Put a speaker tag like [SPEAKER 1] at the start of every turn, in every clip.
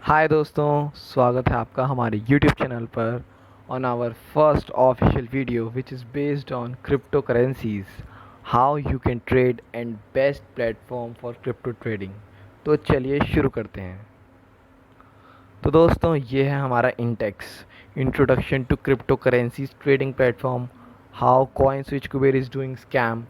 [SPEAKER 1] हाय दोस्तों, स्वागत है आपका हमारे यूट्यूब चैनल पर on our first official video which is based on crypto currencies, how you can trade and best platform for crypto trading. तो चलिए शुरू करते हैं। तो दोस्तों, ये है हमारा इंटेक्स introduction to crypto currencies trading platform, how coin switch Kuber is doing scam,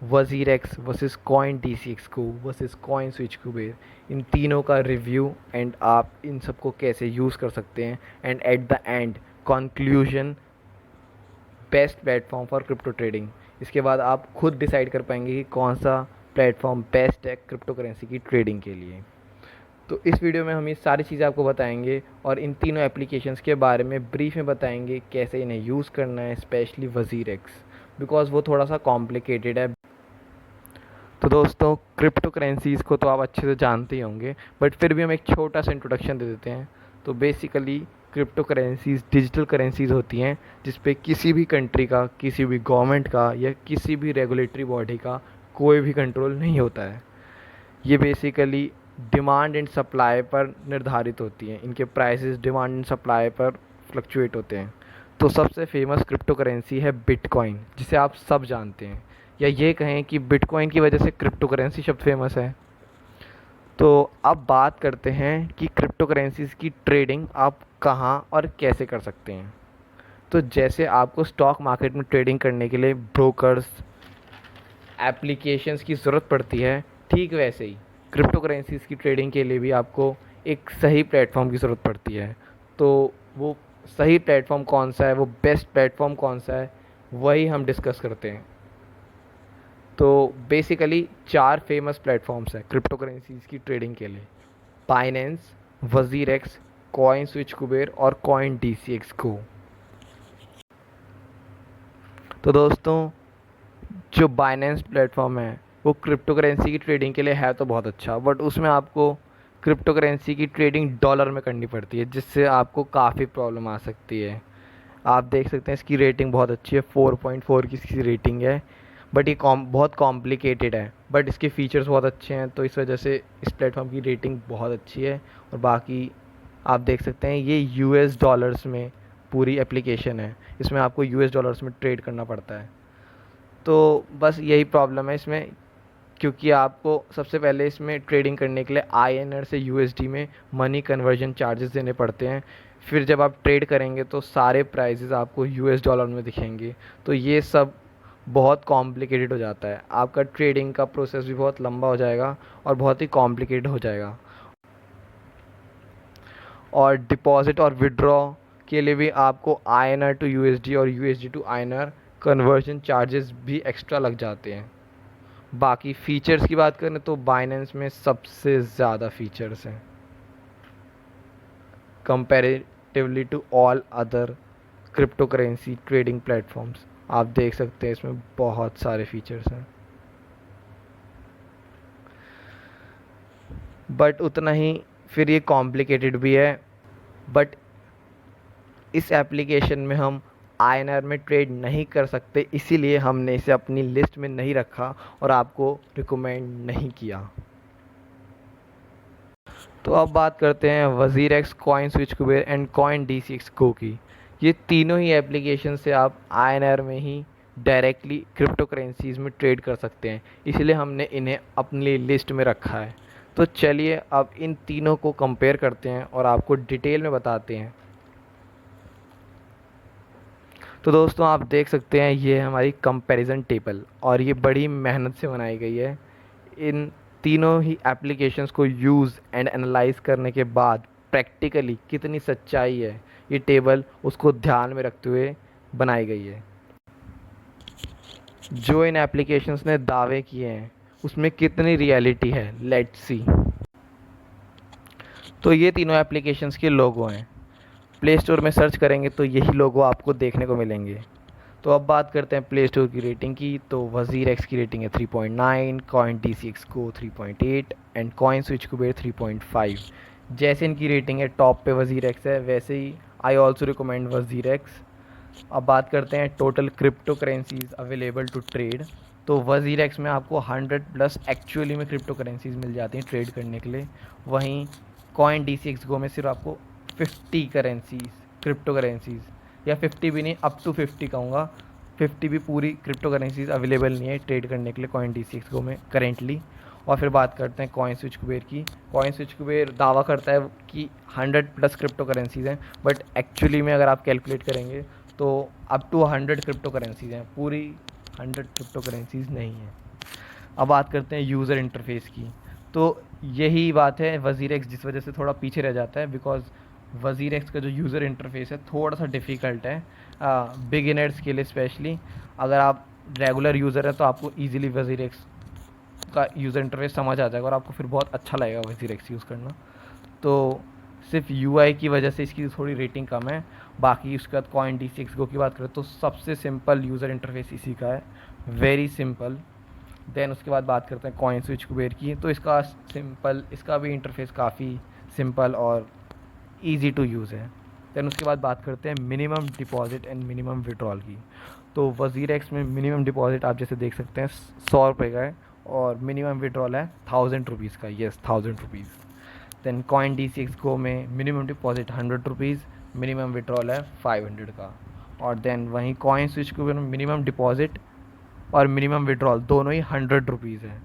[SPEAKER 1] WazirX versus coin D C x को वर्सेस कॉइन स्विच कुबेर, इन तीनों का रिव्यू एंड आप इन सबको कैसे यूज़ कर सकते हैं, and at the end conclusion, best platform for crypto trading. इसके बाद आप खुद डिसाइड कर पाएंगे कि कौन सा प्लेटफॉर्म बेस्ट है क्रिप्टो करेंसी की ट्रेडिंग के लिए। तो इस वीडियो में हम ये सारी चीज़ें आपको बताएंगे और इन तीनों एप्लीकेशंस के बारे में ब्रीफ में बताएंगे कैसे इन्हें यूज़ करना है, स्पेशली वजीर एक्स, बिकॉज़ वो थोड़ा सा कॉम्प्लिकेटेड है। तो दोस्तों, क्रिप्टो करेंसीज़ को तो आप अच्छे से जानते ही होंगे, बट फिर भी हम एक छोटा सा इंट्रोडक्शन दे देते हैं। तो basically crypto currencies digital currencies होती हैं जिस पे किसी भी कंट्री का, किसी भी गवर्नमेंट का या किसी भी रेगुलेटरी बॉडी का कोई भी कंट्रोल नहीं होता है। ये बेसिकली डिमांड एंड सप्लाई पर निर्धारित होती हैं। इनके प्राइसेस डिमांड एंड सप्लाई पर फ्लक्चुएट होते हैं। तो सबसे फेमस क्रिप्टो करेंसी है बिटकॉइन, जिसे आप सब जानते हैं, या ये कहें कि बिटकॉइन की वजह से क्रिप्टो करेंसी शब्द फेमस है। तो अब बात करते हैं कि क्रिप्टो करेंसीज़ की ट्रेडिंग आप कहाँ और कैसे कर सकते हैं। तो जैसे आपको स्टॉक मार्केट में ट्रेडिंग करने के लिए ब्रोकर्स, एप्लीकेशंस की ज़रूरत पड़ती है, ठीक वैसे ही क्रिप्टो करेंसीज़ की ट्रेडिंग के लिए भी आपको एक सही प्लेटफॉर्म की ज़रूरत पड़ती है। तो वो सही प्लेटफॉर्म कौन सा है, वो बेस्ट प्लेटफॉर्म कौन सा है, वही हम डिस्कस करते हैं। तो बेसिकली 4 फेमस प्लेटफॉर्म्स हैं क्रिप्टो करेंसीज़ की ट्रेडिंग के लिए: बाइनेंस, वजीर एक्स, कॉइन स्विच कुबेर और कॉइन डी सी एक्स को। तो दोस्तों, जो बाइनेंस प्लेटफॉर्म है वो क्रिप्टो करेंसी की ट्रेडिंग के लिए है तो बहुत अच्छा, बट उसमें आपको क्रिप्टो करेंसी की ट्रेडिंग डॉलर में करनी पड़ती है, जिससे आपको काफ़ी प्रॉब्लम आ सकती है। आप देख सकते हैं इसकी रेटिंग बहुत अच्छी है, 4.4 की इसकी रेटिंग है, बट ये बहुत कॉम्प्लिकेटेड है, बट इसके फीचर्स बहुत अच्छे हैं, तो इस वजह से इस प्लेटफॉर्म की रेटिंग बहुत अच्छी है। और बाकी आप देख सकते हैं ये यूएस डॉलर्स में पूरी एप्लीकेशन है, इसमें आपको यूएस डॉलर्स में ट्रेड करना पड़ता है। तो बस यही प्रॉब्लम है इसमें, क्योंकि आपको सबसे पहले इसमें ट्रेडिंग करने के लिए आईएनआर से यूएसडी में मनी कन्वर्जन चार्जेस देने पड़ते हैं। फिर जब आप ट्रेड करेंगे तो सारे प्राइजेस आपको यूएस डॉलर में दिखेंगे। तो ये सब बहुत कॉम्प्लिकेटेड हो जाता है, आपका ट्रेडिंग का प्रोसेस भी बहुत लंबा हो जाएगा और बहुत ही कॉम्प्लिकेटेड हो जाएगा। और डिपॉजिट और विड्रॉ के लिए भी आपको आईएनआर टू यूएसडी और USD to INR conversion charges भी एक्स्ट्रा लग जाते हैं। बाकी फ़ीचर्स की बात करें तो बाइनेंस में सबसे ज़्यादा फ़ीचर्स हैं comparatively to all other crypto currency trading platforms. आप देख सकते हैं इसमें बहुत सारे फीचर्स हैं, बट उतना ही फिर ये कॉम्प्लिकेटेड भी है। बट इस एप्लीकेशन में हम आईएनआर में ट्रेड नहीं कर सकते, इसीलिए हमने इसे अपनी लिस्ट में नहीं रखा और आपको रिकमेंड नहीं किया। तो अब बात करते हैं Wazir X, coin switch Kuber and coin D C x को की। ये तीनों ही एप्लीकेशन से आप आईएनआर में ही डायरेक्टली क्रिप्टो करेंसीज़ में ट्रेड कर सकते हैं, इसलिए हमने इन्हें अपनी लिस्ट में रखा है। तो चलिए अब इन तीनों को कंपेयर करते हैं और आपको डिटेल में बताते हैं। तो दोस्तों, आप देख सकते हैं ये है हमारी कंपैरिजन टेबल और ये बड़ी मेहनत से बनाई गई है। इन तीनों ही एप्लीकेशंस को यूज़ एंड एनालाइज करने के बाद प्रैक्टिकली कितनी सच्चाई है, ये टेबल उसको ध्यान में रखते हुए बनाई गई है। जो इन एप्लीकेशंस ने दावे किए हैं उसमें कितनी रियलिटी है, लेट्स सी। तो ये तीनों एप्लीकेशंस के लोगो हैं। प्ले स्टोर में सर्च करेंगे तो यही लोगो आपको देखने को मिलेंगे। तो अब बात करते हैं प्ले स्टोर की रेटिंग की। तो वजीर एक्स की रेटिंग है 3.9, कॉइन डी सी एक्स को 3.8 एंड कॉइन स्विच कुबेर 3.5। जैसे इनकी रेटिंग है टॉप पे वजीर एक्स है, वैसे ही I also recommend Wazir X. अब बात करते हैं total crypto currencies available to trade. तो वजीर एक्स में आपको 100+ एक्चुअली में क्रिप्टो करेंसीज मिल जाती हैं ट्रेड करने के लिए। वहीं कॉइन DCX Go में सिर्फ आपको 50 करेंसीज, क्रिप्टो करेंसीज, या 50 भी नहीं, अप टू 50 कहूँगा, 50 भी पूरी क्रिप्टो करेंसीज अवेलेबल नहीं है ट्रेड करने के लिए कॉइन DCX Go में करेंटली। और फिर बात करते हैं कॉइन स्विच कुबेर की। कॉइन स्विच कुबेर दावा करता है कि 100+ क्रिप्टो करेंसीज हैं, बट एक्चुअली में अगर आप कैलकुलेट करेंगे तो अप टू 100 क्रिप्टो करेंसीज हैं, पूरी 100 क्रिप्टो करेंसीज नहीं है। अब बात करते हैं यूज़र इंटरफेस की। तो यही बात है WazirX जिस वजह से थोड़ा पीछे रह जाता है, बिकॉज WazirX का जो यूज़र इंटरफेस है थोड़ा सा डिफ़िकल्ट है बिगिनर्स के लिए स्पेशली। अगर आप रेगुलर यूज़र है तो आपको ईजिली WazirX का यूज़र इंटरफेस समझ आ जाएगा और आपको फिर बहुत अच्छा लगेगा WazirX यूज़ करना। तो सिर्फ UI की वजह से इसकी थोड़ी रेटिंग कम है। बाकी उसके बाद कॉइन DCX Go की बात करें तो सबसे सिंपल यूज़र इंटरफेस इसी का है, वेरी सिंपल। देन उसके बाद बात करते हैं कॉइन स्विच कुबेर की। तो इसका भी इंटरफेस काफ़ी सिंपल और इजी टू यूज़ है। देन उसके बाद बात करते हैं minimum deposit and minimum withdrawal की। तो WazirX में मिनिमम डिपॉजिट आप जैसे देख सकते हैं 100 रुपये का है, और मिनिमम विड्रॉल है 1000 रुपीज़ का, yes 1000 rupees. Then coin DCX Go में minimum deposit 100 rupees, minimum withdrawal है 500 का। और देन वहीं कॉइन स्विच कुबेर में मिनिमम डिपॉजिट और मिनिमम विड्रॉल दोनों ही 100 रुपीज़ है।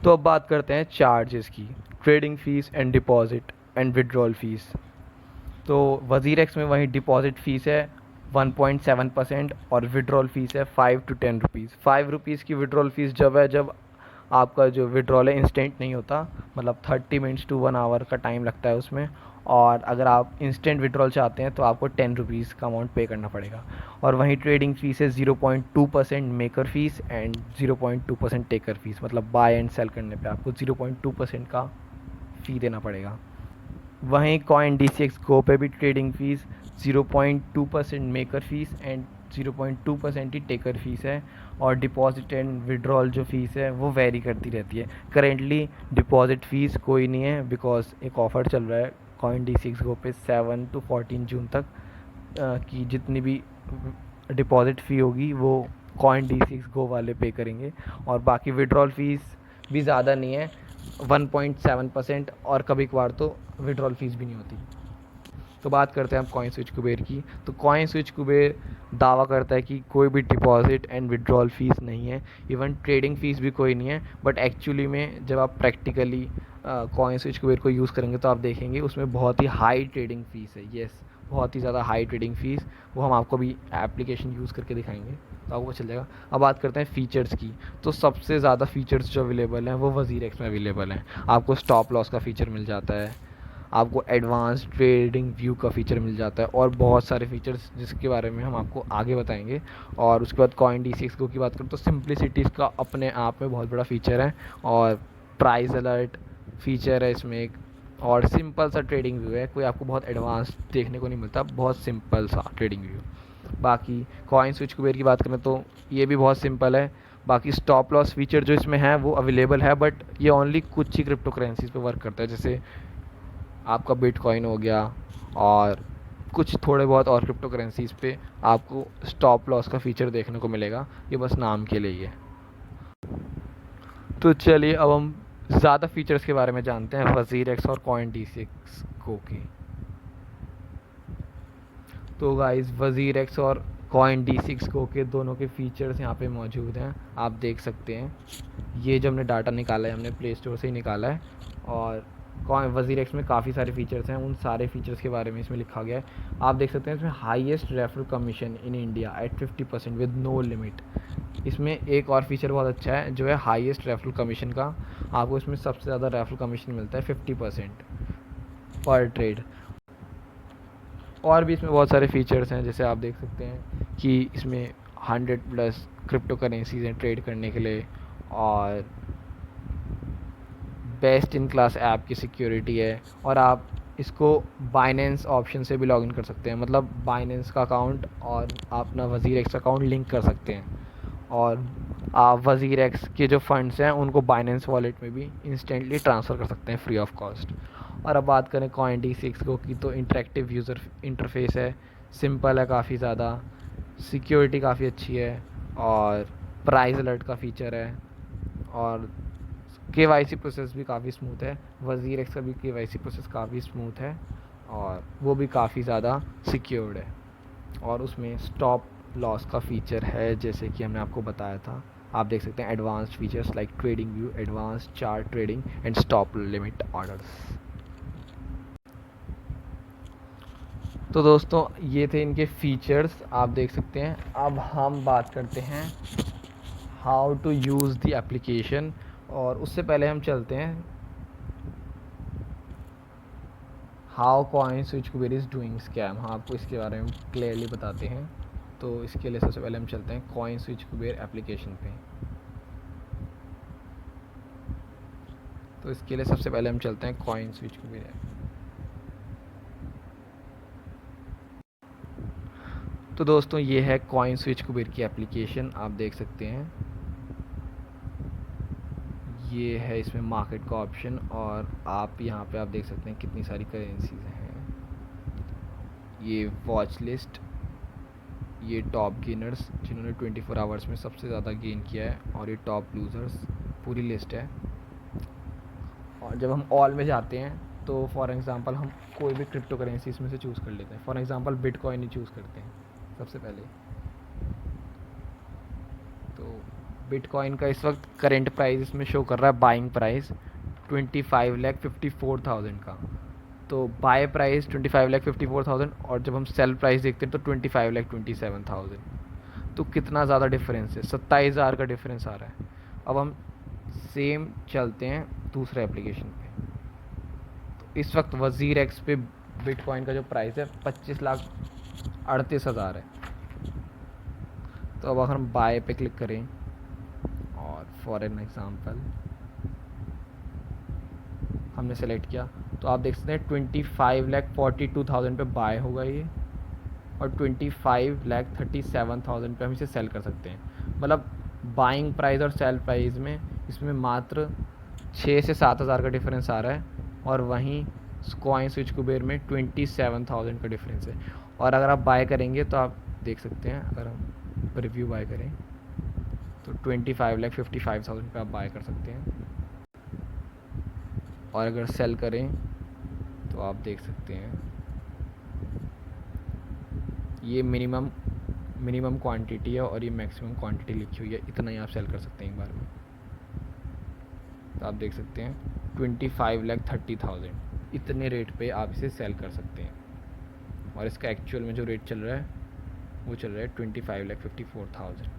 [SPEAKER 1] तो अब बात करते हैं चार्जेस की, trading fees and deposit and withdrawal fees. तो WazirX में वही डिपॉजिट फ़ीस है 1.7% और विड्रॉल फ़ीस है 5 to 10 रुपीज़। 5 रुपीज़ की विड्रॉल फ़ीस जब है जब आपका जो विड्रॉल है इंस्टेंट नहीं होता, मतलब 30 मिनट्स टू 1 आवर का टाइम लगता है उसमें। और अगर आप इंस्टेंट विड्रॉल चाहते हैं तो आपको 10 रुपीज़ का अमाउंट पे करना पड़ेगा। और वहीं ट्रेडिंग फ़ीस है 0.2% maker fees and 0.2% taker fees, मतलब बाय एंड सेल करने पे आपको 0.2% का फ़ी देना पड़ेगा। वहीं कॉइन DCX Go पे भी trading fees 0.2% maker fees and 0.2% he taker fees है। और डिपॉजिट एंड विड्रॉल जो फ़ीस है वो वेरी करती रहती है। करेंटली डिपॉजिट फ़ीस कोई नहीं है, बिकॉज एक ऑफ़र चल रहा है कॉइन DCX Go पे 7 to 14 जून तक कि जितनी भी डिपॉजिट फ़ी होगी वो कॉइन DCX Go वाले पे करेंगे। और बाकी विड्रॉल फ़ीस भी ज़्यादा नहीं है, 1.7%, और कभी कभार तो विड्रॉल फ़ीस भी नहीं होती। तो बात करते हैं अब कॉइन स्विच कुबेर की। तो कॉइन स्विच कुबेर दावा करता है कि कोई भी डिपॉजिट एंड विड्रॉल फ़ीस नहीं है, इवन ट्रेडिंग फ़ीस भी कोई नहीं है। बट एक्चुअली में जब आप प्रैक्टिकली कॉइन स्विच कुबेर को यूज़ करेंगे तो आप देखेंगे उसमें बहुत ही हाई ट्रेडिंग फ़ीस है, येस बहुत ही ज़्यादा हाई ट्रेडिंग फ़ीस। वो हम आपको भी एप्लीकेशन यूज़ करके दिखाएंगे तो आपको चल जाएगा। अब बात करते हैं फ़ीचर्स की। तो सबसे ज़्यादा फ़ीचर्स जो अवेलेबल हैं वो WazirX में अवेलेबल हैं। आपको स्टॉप लॉस का फ़ीचर मिल जाता है, आपको एडवांस ट्रेडिंग व्यू का फ़ीचर मिल जाता है, और बहुत सारे फ़ीचर्स जिसके बारे में हम आपको आगे बताएंगे। और उसके बाद कॉइन DCX Go की बात करें तो सिंप्लिसिटी इसका अपने आप में बहुत बड़ा फ़ीचर है, और प्राइस अलर्ट फ़ीचर है इसमें एक, और सिंपल सा ट्रेडिंग व्यू है, कोई आपको बहुत एडवांस देखने को नहीं मिलता, बहुत सिंपल सा ट्रेडिंग व्यू। बाकी कॉइन स्विच कुबेर की बात करें तो ये भी बहुत सिंपल है। बाकी स्टॉप लॉस फीचर जो इसमें है वो अवेलेबल है, बट ये ओनली कुछ ही क्रिप्टो करेंसीज पे वर्क करता है, जैसे आपका बिटकॉइन हो गया और कुछ थोड़े बहुत और क्रिप्टो करेंसीज पे आपको स्टॉप लॉस का फ़ीचर देखने को मिलेगा, ये बस नाम के लिए ही है। तो चलिए अब हम ज़्यादा फीचर्स के बारे में जानते हैं WazirX और कॉइन DCX Go के। तो गाइस WazirX और कॉइन DCX Go के दोनों के फ़ीचर्स यहाँ पे मौजूद हैं, आप देख सकते हैं। ये जो हमने डाटा निकाला है हमने प्ले स्टोर से ही निकाला है, और WazirX में काफ़ी सारे फीचर्स हैं, उन सारे फीचर्स के बारे में इसमें लिखा गया है। आप देख सकते हैं इसमें highest referral commission in India at 50% with no limit. इसमें एक और फीचर बहुत अच्छा है जो है हाईएस्ट रेफरल कमीशन का। आपको इसमें सबसे ज़्यादा रेफरल कमीशन मिलता है 50% पर ट्रेड। और भी इसमें बहुत सारे फीचर्स हैं, जैसे आप देख सकते हैं कि इसमें 100+ क्रिप्टो करेंसीज हैं ट्रेड करने के लिए, और बेस्ट इन क्लास ऐप की सिक्योरिटी है, और आप इसको बाइनेंस ऑप्शन से भी लॉगिन कर सकते हैं, मतलब बाइनेंस का अकाउंट और आप अपना WazirX अकाउंट लिंक कर सकते हैं, और आप WazirX के जो फंड्स हैं उनको बाइनेंस वॉलेट में भी इंस्टेंटली ट्रांसफ़र कर सकते हैं फ्री ऑफ कॉस्ट। और अब बात करें कॉइन DCX Go की, तो इंटरेक्टिव यूज़र इंटरफेस है, सिंपल है काफ़ी ज़्यादा, सिक्योरिटी काफ़ी अच्छी है, और प्राइस अलर्ट का फ़ीचर है, और KYC प्रोसेस भी काफ़ी स्मूथ है, वज़ीर एक्स का भी KYC प्रोसेस काफ़ी स्मूथ है और वो भी काफ़ी ज़्यादा सिक्योर्ड है। और उसमें स्टॉप लॉस का फीचर है, जैसे कि हमने आपको बताया था। आप देख सकते हैं advanced features like trading view, advanced chart trading and stop limit orders. तो दोस्तों ये थे इनके फीचर्स, आप देख सकते हैं। अब हम बात करते हैं how to use the application, और उससे पहले हम चलते हैं how coin switch Kuber is doing scam. हाँ, आपको इसके बारे में क्लियरली बताते हैं। तो इसके लिए सबसे पहले हम चलते हैं कॉइन स्विच कुबेर एप्लीकेशन पे। तो इसके लिए सबसे पहले हम चलते हैं कॉइन स्विच कुबेर ऐप। तो दोस्तों ये है कॉइन स्विच कुबेर की एप्लीकेशन, आप देख सकते हैं। ये है इसमें मार्केट का ऑप्शन, और आप यहाँ पे आप देख सकते हैं कितनी सारी करेंसीज हैं। ये वॉच लिस्ट, ये टॉप गेनर्स जिन्होंने 24 आवर्स में सबसे ज़्यादा गेन किया है, और ये टॉप लूज़र्स, पूरी लिस्ट है। और जब हम ऑल में जाते हैं तो फॉर एग्ज़ाम्पल हम कोई भी क्रिप्टो करेंसी इसमें से चूज़ कर लेते हैं। For example bitcoin he choose करते हैं सबसे पहले। तो बिटकॉइन का इस वक्त करेंट प्राइस इसमें शो कर रहा है, बाइंग प्राइस 25,54,000 का। तो बाय प्राइस 25,54,000, और जब हम सेल प्राइस देखते हैं तो 25,27,000। तो कितना ज़्यादा डिफरेंस है, 27,000 का डिफरेंस आ रहा है। अब हम सेम चलते हैं दूसरे एप्लीकेशन पे। तो इस वक्त वज़ीर एक्स पे बिटकॉइन का जो प्राइस है 25,38,000 है। तो अब अगर हम बाय पे क्लिक करें, और फॉर एन एग्ज़ाम्पल हमने सेलेक्ट किया, तो आप देख सकते हैं 25,42,000 पे बाय होगा ये, और 25,37,000 पे हम इसे सेल कर सकते हैं। मतलब बाइंग प्राइस और सेल प्राइस में इसमें मात्र 6 से 7,000 का डिफरेंस आ रहा है, और वहीं कॉइन स्विच कुबेर में 27,000 का डिफरेंस है। और अगर आप बाय करेंगे तो आप देख सकते हैं, अगर हम रिव्यू बाय करें तो 25,55,000 पे आप बाय कर सकते हैं, और अगर सेल करें तो आप देख सकते हैं ये मिनिमम क्वांटिटी है और ये मैक्सिमम क्वांटिटी लिखी हुई है, इतना ही आप सेल कर सकते हैं एक बार में। तो आप देख सकते हैं 25,30,000 इतने रेट पे आप इसे सेल कर सकते हैं, और इसका एक्चुअल में जो रेट चल रहा है वो चल रहा है 25,54,000।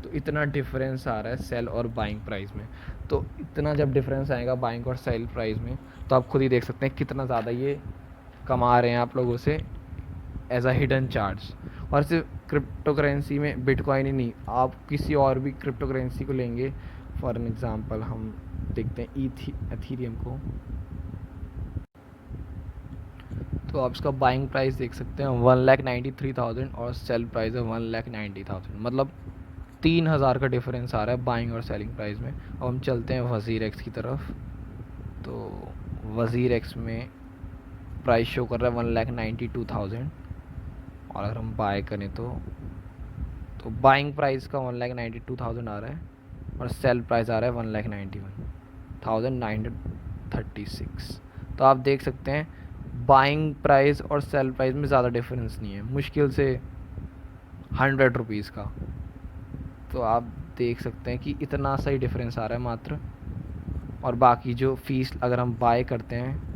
[SPEAKER 1] तो इतना डिफरेंस आ रहा है सेल और बाइंग प्राइस में। तो इतना जब डिफरेंस आएगा बाइंग और सेल प्राइस में, तो आप खुद ही देख सकते हैं कितना ज़्यादा ये कमा रहे हैं आप लोगों से एज अ हिडन चार्ज। और सिर्फ क्रिप्टो करेंसी में बिटकॉइन ही नहीं, आप किसी और भी क्रिप्टो करेंसी को लेंगे, फॉर एन एग्ज़ाम्पल हम देखते हैं एथीरियम को, तो आप इसका बाइंग प्राइस देख सकते हैं 1,93,000 और सेल प्राइस है 1,90,000। मतलब 3,000 का डिफरेंस आ रहा है बाइंग और सेलिंग प्राइस में। अब हम चलते हैं वज़ीर एक्स की तरफ। तो वज़ीर एक्स में प्राइस शो कर रहा है 1,92,000, और अगर हम बाय करें तो बाइंग प्राइस का 1,92,000 आ रहा है, और सेल प्राइस आ रहा है 1,91,936। तो आप देख सकते हैं बाइंग प्राइस और सेल प्राइस में ज़्यादा डिफरेंस नहीं है, मुश्किल से 100 रुपीज़ का। तो आप देख सकते हैं कि इतना सही डिफरेंस आ रहा है मात्र। और बाकी जो फ़ीस अगर हम बाय करते हैं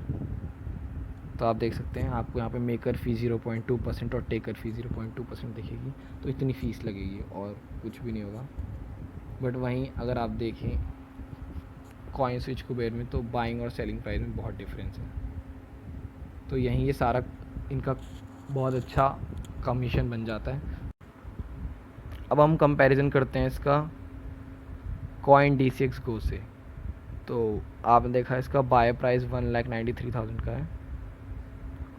[SPEAKER 1] तो आप देख सकते हैं आपको यहाँ पे मेकर फ़ी 0.2% और टेकर फ़ी 0.2% दिखेगी। तो इतनी फ़ीस लगेगी और कुछ भी नहीं होगा। बट वहीं अगर आप देखें कॉइन स्विच कुबेर में, तो बाइंग और सेलिंग प्राइस में बहुत डिफरेंस है। तो यहीं ये सारा इनका बहुत अच्छा कमीशन बन जाता है। अब हम कंपैरिजन करते हैं इसका कॉइन DCX गो से। तो आपने देखा इसका बाय प्राइस 1,93,000 का है,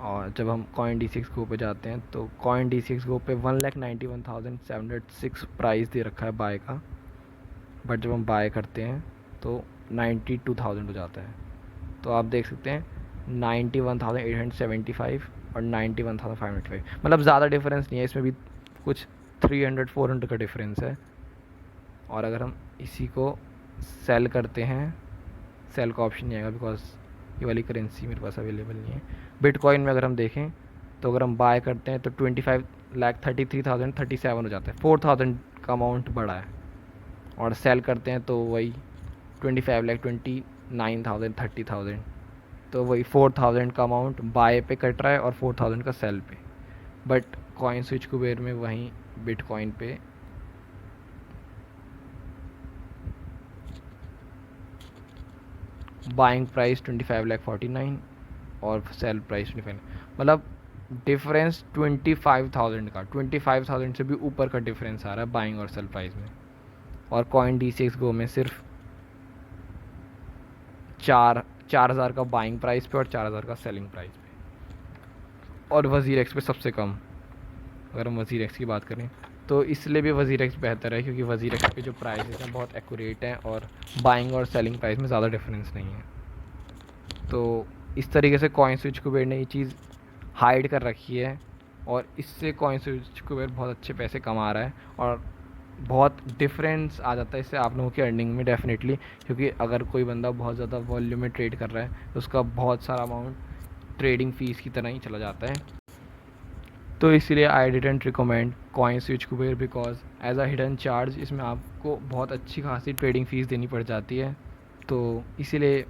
[SPEAKER 1] और जब हम कॉइन DCX गो पे जाते हैं तो कॉइन DCX गो पे 1,91,706 प्राइस दे रखा है बाय का। बट जब हम बाय करते हैं तो 92,000 हो जाता है। तो आप देख सकते हैं 91,875 और 91,595, मतलब ज़्यादा डिफरेंस नहीं है इसमें भी, कुछ 300-400 का डिफरेंस है। और अगर हम इसी को सेल करते हैं सेल का ऑप्शन नहीं आएगा बिकॉज ये वाली करेंसी मेरे पास अवेलेबल नहीं है। बिटकॉइन में अगर हम देखें तो अगर हम बाय करते हैं तो 25,33,037 हो जाता है, 4,000 का अमाउंट बढ़ा है। और सेल करते हैं तो वही 25,29,000 30,000, तो वही 4,000 का अमाउंट बाय पे कट रहा है और 4,000 का सेल पे। बट कॉइन स्विच कुबेर में वहीं बिटकॉइन पे बाइंग प्राइस 25,49 और सेल प्राइस 25, मतलब डिफरेंस 25,000 का, 25,000 से भी ऊपर का डिफरेंस आ रहा है बाइंग और सेल प्राइस में। और कॉइन D6 गो में सिर्फ 4,000 का बाइंग प्राइस पे और 4,000 का सेलिंग प्राइस पे। और वज़ीर एक्स पे सबसे कम। अगर हम वज़ीर एक्स की बात करें तो इसलिए भी वज़ीर एक्स बेहतर है क्योंकि वज़ीर एक्स के जो प्राइसेस हैं बहुत एक्यूरेट हैं और बाइंग और सेलिंग प्राइस में ज़्यादा डिफरेंस नहीं है। तो इस तरीके से कॉइन स्विच कुबेर ने ये चीज़ हाइड कर रखी है और इससे कॉइन स्विच कुबेर बहुत अच्छे पैसे कमा रहा है और बहुत डिफरेंस आ जाता है इससे आप लोगों की अर्निंग में डेफिनेटली। क्योंकि अगर कोई बंदा बहुत ज़्यादा वॉल्यूम में ट्रेड कर रहा है तो उसका बहुत सारा अमाउंट ट्रेडिंग फ़ीस की तरह ही चला जाता है। तो इसलिए I didn't recommend coin switch Kuber because as a hidden charge इसमें आपको बहुत अच्छी खासी ट्रेडिंग फ़ीस देनी पड़ जाती है। तो इसीलिए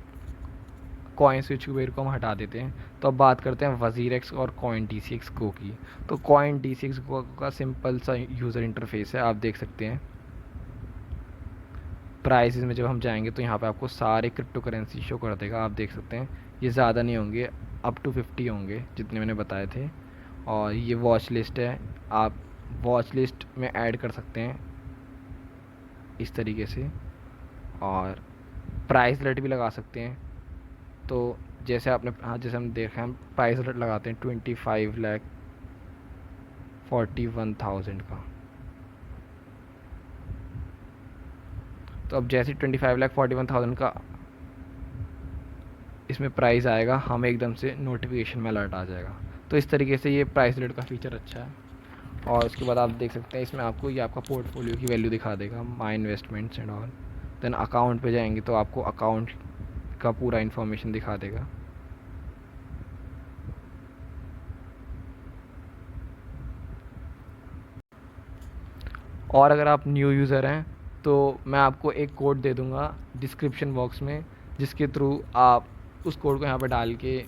[SPEAKER 1] कॉइन स्विच कुबेर को हम हटा देते हैं। तो अब बात करते हैं वज़ीर एक्स और कॉइन D6 गो की। तो कॉइन D6 गो का सिंपल सा यूज़र इंटरफेस है, आप देख सकते हैं। प्राइसेस में जब हम जाएंगे तो यहाँ पे आपको सारे क्रिप्टो करेंसी शो कर देगा, आप देख सकते हैं। ये ज़्यादा नहीं होंगे, अप टू 50 होंगे जितने मैंने बताए थे। और ये वॉच लिस्ट है, आप वॉच लिस्ट में ऐड कर सकते हैं इस तरीके से। और प्राइस अलर्ट भी लगा सकते हैं। तो जैसे आपने जैसे हम देखें, हम प्राइस अलर्ट लगाते हैं 25,41,000 का। तो अब जैसे 25,41,000 का इसमें प्राइस आएगा, हमें एकदम से नोटिफिकेशन में अलर्ट आ जाएगा। तो इस तरीके से ये प्राइस अलर्ट का फीचर अच्छा है। और उसके बाद आप देख सकते हैं इसमें आपको ये आपका पोर्टफोलियो की वैल्यू दिखा देगा, my investments and all. Then account पे जाएंगे तो आपको अकाउंट का पूरा इन्फॉर्मेशन दिखा देगा। और अगर आप न्यू यूज़र हैं तो मैं आपको एक कोड दे दूँगा डिस्क्रिप्शन बॉक्स में, जिसके थ्रू आप उस कोड को यहाँ पर डाल के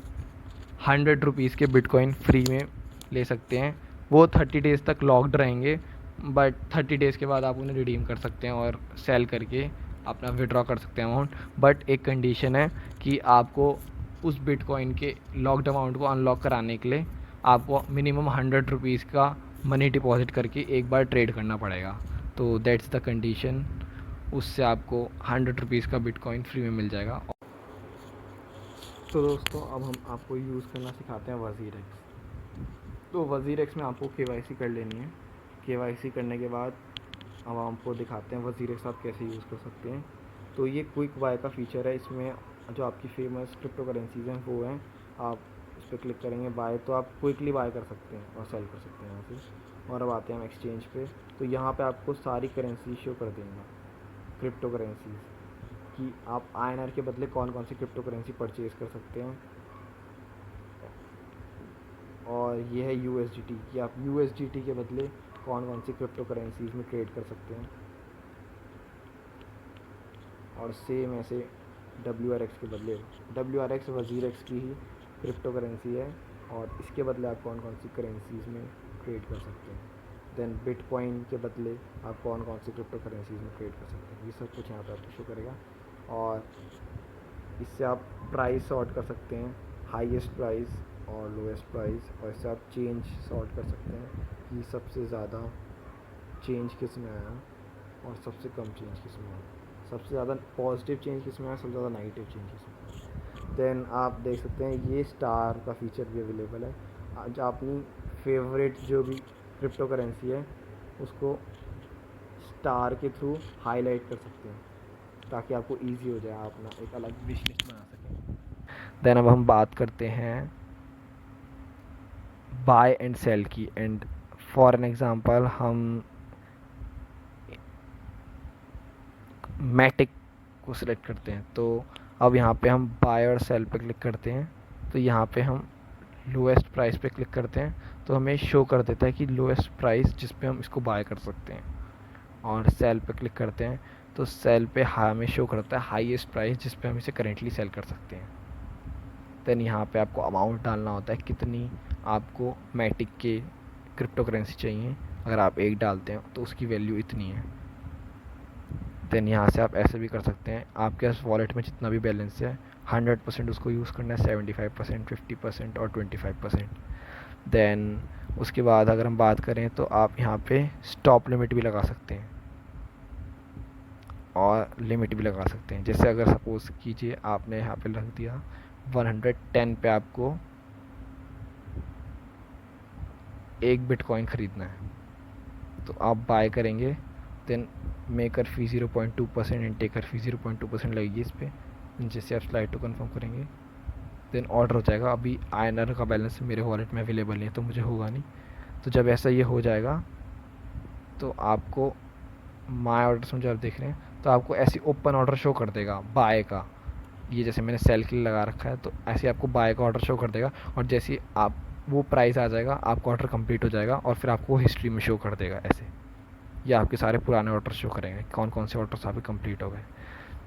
[SPEAKER 1] 100 रुपीज़ के बिटकॉइन फ्री में ले सकते हैं। वो 30 डेज़ तक लॉक्ड रहेंगे, बट 30 डेज़ के बाद आप उन्हें रिडीम कर सकते हैं और सेल करके अपना विड्रॉ कर सकते हैं अमाउंट। बट एक कंडीशन है कि आपको उस बिटकॉइन के लॉक्ड अमाउंट को अनलॉक कराने के लिए आपको मिनिमम 100 रुपीज़ का मनी डिपॉजिट करके एक बार ट्रेड करना पड़ेगा। तो दैट्स द कंडीशन, उससे आपको 100 रुपीज़ का बिटकॉइन फ्री में मिल जाएगा। तो दोस्तों अब हम आपको यूज़ करना सिखाते हैं वज़ीर एक्स। तो वज़ीर एक्स में आपको KYC कर लेनी है। KYC करने के बाद अब हम आपको दिखाते हैं वज़ीर एक्स आप कैसे यूज़ कर सकते हैं। तो ये क्विक बाय का फ़ीचर है, इसमें जो आपकी फेमस क्रिप्टो करेंसीज़ हैं वो हैं। आप इस पर क्लिक करेंगे बाय, तो आप क्विकली बाय कर सकते हैं और सेल कर सकते हैं यहाँ से। और अब आते हैं हम एक्सचेंज पे, तो यहाँ पे आपको सारी करेंसी शो कर देंगे, क्रिप्टो करेंसीज़ कि आप INR के बदले कौन कौन सी क्रिप्टो करेंसी परचेज़ कर सकते हैं। और ये है USDT कि आप USDT के बदले कौन कौन सी क्रिप्टो करेंसीज़ में ट्रेड कर सकते हैं। और सेम ऐसे WRX के बदले, WRX वज़ीर एक्स की ही क्रिप्टो करेंसी है और इसके बदले आप कौन कौन सी करेंसीज़ में ट्रेड कर सकते हैं। देन बिटकॉइन के बदले आप कौन कौन सी क्रिप्टो करेंसीज़ में ट्रेड कर सकते हैं, ये सब कुछ यहाँ पर आपको शो करेगा। और इससे आप प्राइस सॉर्ट कर सकते हैं, हाईएस्ट प्राइस और लोएस्ट प्राइस। और इससे आप चेंज सॉर्ट कर सकते हैं कि सबसे ज़्यादा चेंज किस में आया और सबसे कम चेंज किस में आया, सबसे ज़्यादा पॉजिटिव चेंज किस में आया, सबसे ज़्यादा नेगेटिव चेंज किस में आया। देन आप देख सकते हैं ये स्टार का फीचर भी अवेलेबल है। आज अपनी फेवरेट जो भी क्रिप्टो करेंसी है उसको स्टार के थ्रू हाईलाइट कर सकते हैं ताकि आपको इजी हो जाए, आप अपना एक अलग विश लिस्ट बना सकें। देन अब हम बात करते हैं बाय एंड सेल की। एंड फॉर एन एग्ज़ाम्पल हम मैटिक को सिलेक्ट करते हैं, तो अब यहाँ पे हम बाय और सेल पे क्लिक करते हैं, तो यहाँ पे हम लोएस्ट प्राइस पे क्लिक करते हैं तो हमें शो कर देता है कि लोएस्ट प्राइस जिस पे हम इसको बाय कर सकते हैं। और सेल पे क्लिक करते हैं तो सेल पे हमें शो करता है हाईएस्ट प्राइस जिस पे हम इसे करेंटली सेल कर सकते हैं। देन यहाँ पे आपको अमाउंट डालना होता है, कितनी आपको मैटिक के क्रिप्टो करेंसी चाहिए। अगर आप 1 डालते हैं तो उसकी वैल्यू इतनी है। देन यहाँ से आप ऐसे भी कर सकते हैं, आपके पास वॉलेट में जितना भी बैलेंस है 100% उसको यूज़ करना है, 75%, 50% और 25%। देन उसके बाद अगर हम बात करें तो आप यहाँ पे स्टॉप लिमिट भी लगा सकते हैं और लिमिट भी लगा सकते हैं। जैसे अगर सपोज़ कीजिए आपने यहाँ पे रख दिया 110 पे आपको 1 बिटकॉइन ख़रीदना है, तो आप बाय करेंगे। Then maker fee 0.2% and taker fee 0.2% लगेगी इस पर। जैसे आप स्लाइड टू कन्फर्म करेंगे देन ऑर्डर हो जाएगा। अभी INR का बैलेंस मेरे वॉलेट में अवेलेबल नहीं है तो मुझे होगा नहीं। तो जब ऐसा ये हो जाएगा तो आपको माय ऑर्डर्स में जब आप देख रहे हैं तो आपको ऐसी ओपन ऑर्डर शो कर देगा बाय का। ये जैसे मैंने सेल के लिए लगा रखा है तो ऐसे आपको बाय का ऑर्डर शो कर देगा, और जैसे ही आप वो प्राइस आ जाएगा आपका ऑर्डर कंप्लीट हो जाएगा और फिर आपको हिस्ट्री में शो कर देगा ऐसे। ये आपके सारे पुराने ऑर्डर शो करेंगे कौन कौन से ऑर्डर्स आपके कंप्लीट हो गए।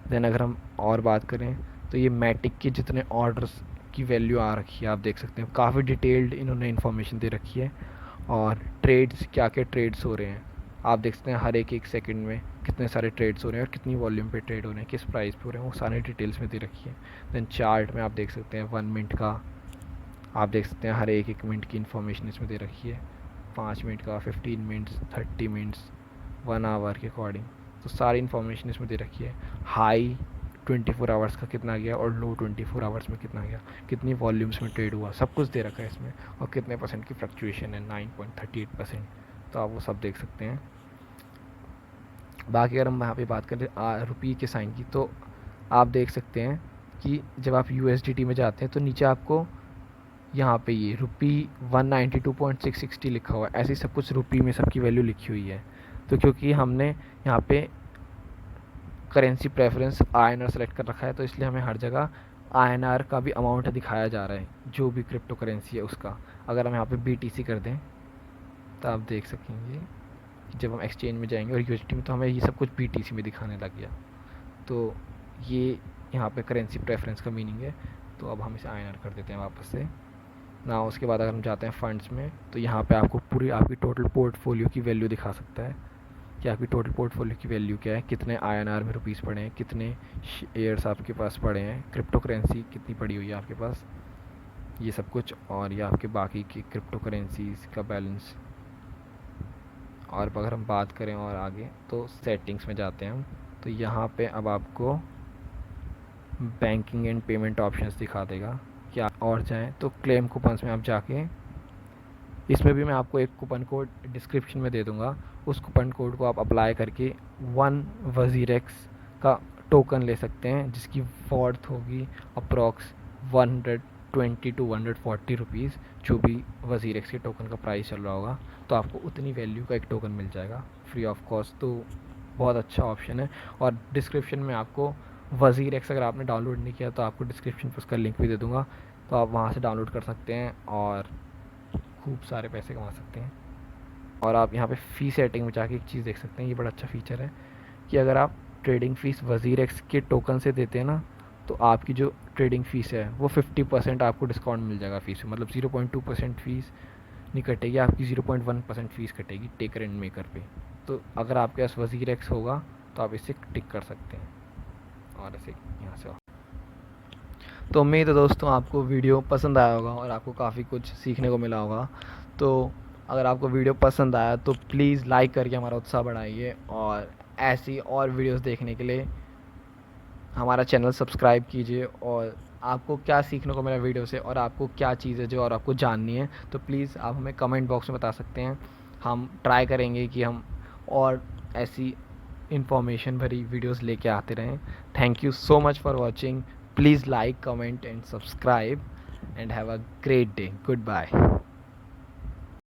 [SPEAKER 1] देन अगर हम और बात करें तो ये मैटिक के जितने ऑर्डर्स की वैल्यू आ रखी है आप देख सकते हैं, काफ़ी डिटेल्ड इन्होंने इन्फॉर्मेशन दे रखी है। और ट्रेड्स क्या क्या ट्रेड्स हो रहे हैं आप देख सकते हैं, हर एक सेकंड में कितने सारे ट्रेड्स हो रहे हैं और कितनी वॉल्यूम पे ट्रेड हो रहे हैं, किस प्राइस पे हो रहे हैं, वो सारी डिटेल्स में दे रखी है। देन चार्ट में आप देख सकते हैं 1 मिनट का, आप देख सकते हैं हर एक मिनट की इन्फॉर्मेशन इसमें दे रखी है। 5 मिनट का, 15 मिनट्स, 30 मिनट्स, 1 आवर के अकॉर्डिंग, तो सारी इन्फॉर्मेशन इसमें दे रखी है। हाई 24 आवर्स का कितना गया और लो 24 आवर्स में कितना गया, कितनी वॉल्यूम्स में ट्रेड हुआ, सब कुछ दे रखा है इसमें। और कितने % की फ्लक्चुएशन है, 9.38%, तो आप वो सब देख सकते हैं। बाकी अगर हम यहाँ पे बात करें रुपये के साइन की, तो आप देख सकते हैं कि जब आप USDT में जाते हैं तो नीचे आपको यहाँ पे ये ₹192.660 लिखा हुआ है। ऐसे सब कुछ रुपये में सबकी वैल्यू लिखी हुई है। तो क्योंकि हमने यहाँ पे करेंसी प्रेफरेंस INR सेलेक्ट कर रखा है तो इसलिए हमें हर जगह INR का भी अमाउंट दिखाया जा रहा है, जो भी क्रिप्टो करेंसी है उसका। अगर हम यहाँ पे BTC कर दें तो आप देख सकेंगे जब हम एक्सचेंज में जाएंगे और USDT में तो हमें ये सब कुछ BTC में दिखाने लग गया। तो ये यहाँ पे करेंसी प्रेफरेंस का मीनिंग है। तो अब हम इसे INR कर देते हैं वापस से ना। उसके बाद अगर हम जाते हैं फंड्स में तो यहाँ पे आपको पूरी आपकी टोटल पोर्टफोलियो की वैल्यू दिखा सकता है कि आपकी टोटल पोर्टफोलियो की वैल्यू क्या है, कितने INR में रुपीस पड़े हैं, कितने शेयर्स आपके पास पड़े हैं, क्रिप्टो करेंसी कितनी पड़ी हुई है आपके पास, ये सब कुछ। और ये आपके बाकी की क्रिप्टो करेंसीज का बैलेंस। और अगर हम बात करें और आगे तो सेटिंग्स में जाते हैं हम, तो यहाँ पे अब आपको बैंकिंग एंड पेमेंट ऑप्शंस दिखा देगा कि आप और जाएँ तो क्लेम कूपन्स में आप जाके, इसमें भी मैं आपको एक कूपन कोड डिस्क्रिप्शन में दे दूँगा, उस कूपन कोड को आप अप्लाई करके 1 वज़ीरेक्स का टोकन ले सकते हैं जिसकी वर्थ होगी अप्रॉक्स 120 to 140 रुपीज़, जो भी वज़ीरेक्स के टोकन का प्राइस चल रहा होगा। तो आपको उतनी वैल्यू का एक टोकन मिल जाएगा फ्री ऑफ कॉस्ट। तो बहुत अच्छा ऑप्शन है। और डिस्क्रिप्शन में आपको वज़ीरेक्स अगर आपने डाउनलोड नहीं किया तो आपको डिस्क्रिप्शन पर उसका लिंक भी दे दूँगा, तो आप वहाँ से डाउनलोड कर सकते हैं और खूब सारे पैसे कमा सकते हैं। और आप यहाँ पे फ़ी सेटिंग में जाके एक चीज़ देख सकते हैं, ये बड़ा अच्छा फीचर है कि अगर आप ट्रेडिंग फ़ीस वज़ीरेक्स के टोकन से देते हैं ना, तो आपकी जो ट्रेडिंग फ़ीस है वो 50% आपको डिस्काउंट मिल जाएगा फ़ीस में। मतलब 0.2% फ़ीस नहीं कटेगी, आपकी 0.1% फ़ीस कटेगी टेकर एंड मेकर पे। तो अगर आपके पास वज़ीरेक्स होगा तो आप इसे टिक कर सकते हैं और ऐसे यहाँ से। तो उम्मीद है दोस्तों आपको वीडियो पसंद आया होगा और आपको काफ़ी कुछ सीखने को मिला होगा। तो अगर आपको वीडियो पसंद आया तो प्लीज़ लाइक करके हमारा उत्साह बढ़ाइए, और ऐसी और वीडियोस देखने के लिए हमारा चैनल सब्सक्राइब कीजिए। और आपको क्या सीखने को मिला वीडियो से और आपको क्या चीज़ है जो और आपको जाननी है तो प्लीज़ आप हमें कमेंट बॉक्स में बता सकते हैं। हम ट्राई करेंगे कि हम और ऐसी इन्फॉर्मेशन भरी वीडियोस लेके आते रहें। Thank you so much for watching. Please like, comment and subscribe and have a great day. Goodbye.